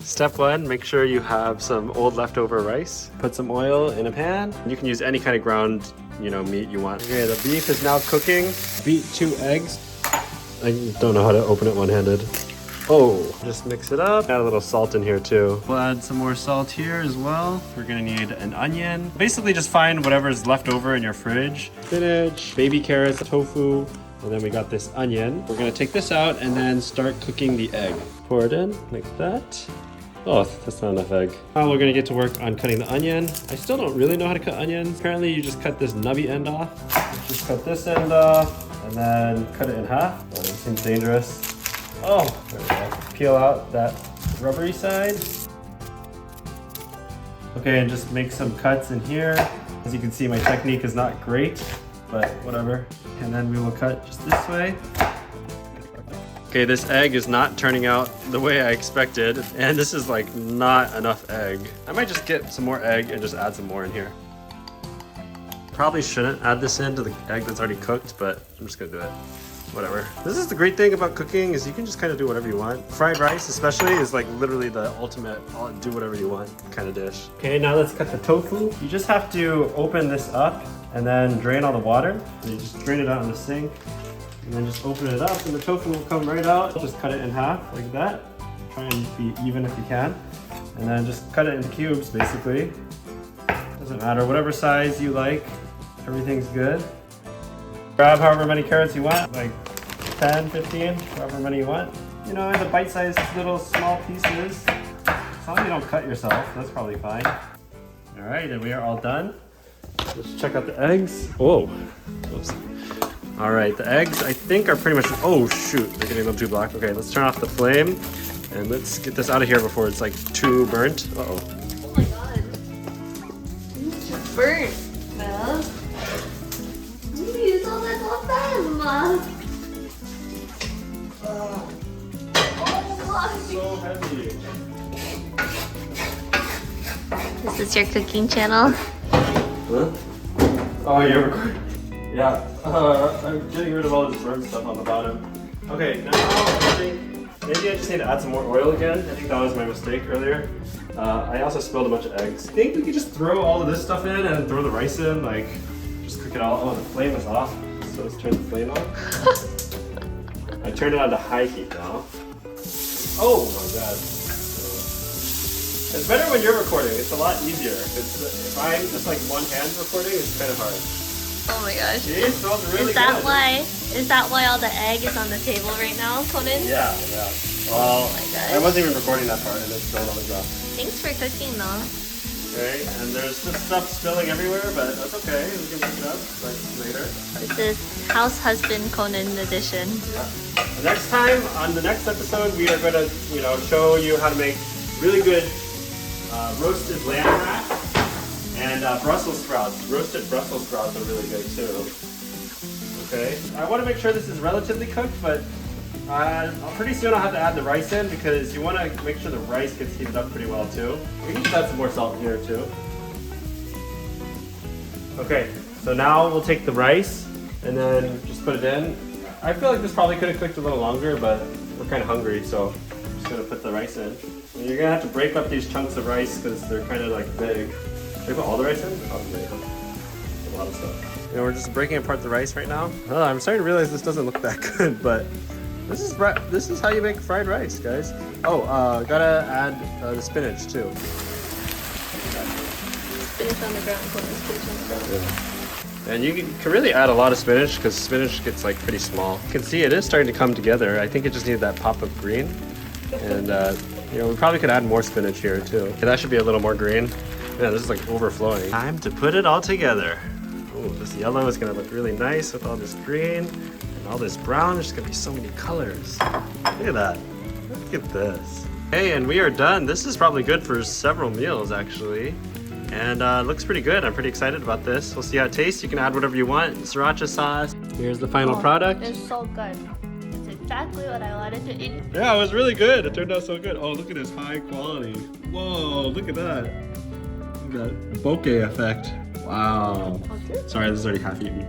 Step one, make sure you have some old leftover rice. Put some oil in a pan. You can use any kind of ground, meat you want. Okay, the beef is now cooking. Beat 2 eggs. I don't know how to open it one-handed. Oh, just mix it up. Add a little salt in here too. We'll add some more salt here as well. We're gonna need an onion. Basically just find whatever's left over in your fridge. Spinach, baby carrots, tofu, and then we got this onion. We're gonna take this out and then start cooking the egg. Pour it in like that. Oh, that's not enough egg. Now we're gonna get to work on cutting the onion. I still don't really know how to cut onions. Apparently you just cut this nubby end off. Just cut this end off and then cut it in half. Oh, this seems dangerous. Oh, there we go. Peel out that rubbery side. Okay, and just make some cuts in here. As you can see, my technique is not great, but whatever. And then we will cut just this way. Okay, this egg is not turning out the way I expected, and this is like not enough egg. I might just get some more egg and just add some more in here. Probably shouldn't add this into the egg that's already cooked, but I'm just gonna do it. Whatever. This is the great thing about cooking is you can just kind of do whatever you want. Fried rice especially is like literally the ultimate do whatever you want kind of dish. Okay, now let's cut the tofu. You just have to open this up and then drain all the water. So you just drain it out in the sink and then just open it up and the tofu will come right out. Just cut it in half like that. Try and be even if you can. And then just cut it into cubes basically. Doesn't matter, whatever size you like. Everything's good. Grab however many carrots you want, like 10, 15, however many you want. In the bite-sized little small pieces. As long as you don't cut yourself, that's probably fine. All right, and we are all done. Let's check out the eggs. Whoa. Oops. All right, the eggs I think are pretty much, oh shoot, they're getting a little too black. Okay, let's turn off the flame and let's get this out of here before it's like too burnt. Uh-oh. Oh my god. It's just burnt, Mel. So heavy. This is your cooking channel? Huh? Oh, you're recording. Yeah, I'm getting rid of all this burnt stuff on the bottom. Okay, now I think maybe I just need to add some more oil again. I think that was my mistake earlier. I also spilled a bunch of eggs. I think we could just throw all of this stuff in and throw the rice in, like just cook it all. Oh, the flame is off. So let's turn the flame on. I turned it on to high heat now. Oh my god. It's better when you're recording. It's a lot easier. If I'm just like one hand recording, it's kind of hard. Oh my gosh. See, it smells really good. Is Is that why all the egg is on the table right now, Conan? Yeah. Well, oh my gosh. I wasn't even recording that part and it's still on the ground. Thanks for cooking though. Okay, and there's just stuff spilling everywhere, but that's okay. We can pick it up like later. This is House Husband Conan edition. Yeah. Next time, on the next episode, we are going to, show you how to make really good roasted lamb rack and Brussels sprouts. Roasted Brussels sprouts are really good too. Okay, I want to make sure this is relatively cooked, but pretty soon I'll have to add the rice in because you want to make sure the rice gets heated up pretty well too. We can just add some more salt here too. Okay, so now we'll take the rice and then just put it in. I feel like this probably could have cooked a little longer, but we're kind of hungry, so I'm just going to put the rice in. And you're going to have to break up these chunks of rice because they're kind of like big. Should I put all the rice in? Probably. A lot of stuff. We're just breaking apart the rice right now. Oh, I'm starting to realize this doesn't look that good, but this is how you make fried rice, guys. Oh, gotta add the spinach too. Spinach on the ground, Conan. Spinach on the ground. Yeah. And you can really add a lot of spinach because spinach gets like pretty small. You can see it is starting to come together. I think it just needed that pop of green. And we probably could add more spinach here too. Okay, that should be a little more green. Yeah, this is like overflowing. Time to put it all together. Ooh, this yellow is gonna look really nice with all this green and all this brown. There's gonna be so many colors. Look at that. Look at this. Hey, and we are done. This is probably good for several meals actually. And it looks pretty good. I'm pretty excited about this. We'll see how it tastes. You can add whatever you want. Sriracha sauce. Here's the final product. It's so good. It's exactly what I wanted to eat. Yeah, it was really good. It turned out so good. Oh, look at this high quality. Whoa, look at that. Look at that bokeh effect. Wow. Sorry, this is already half eaten.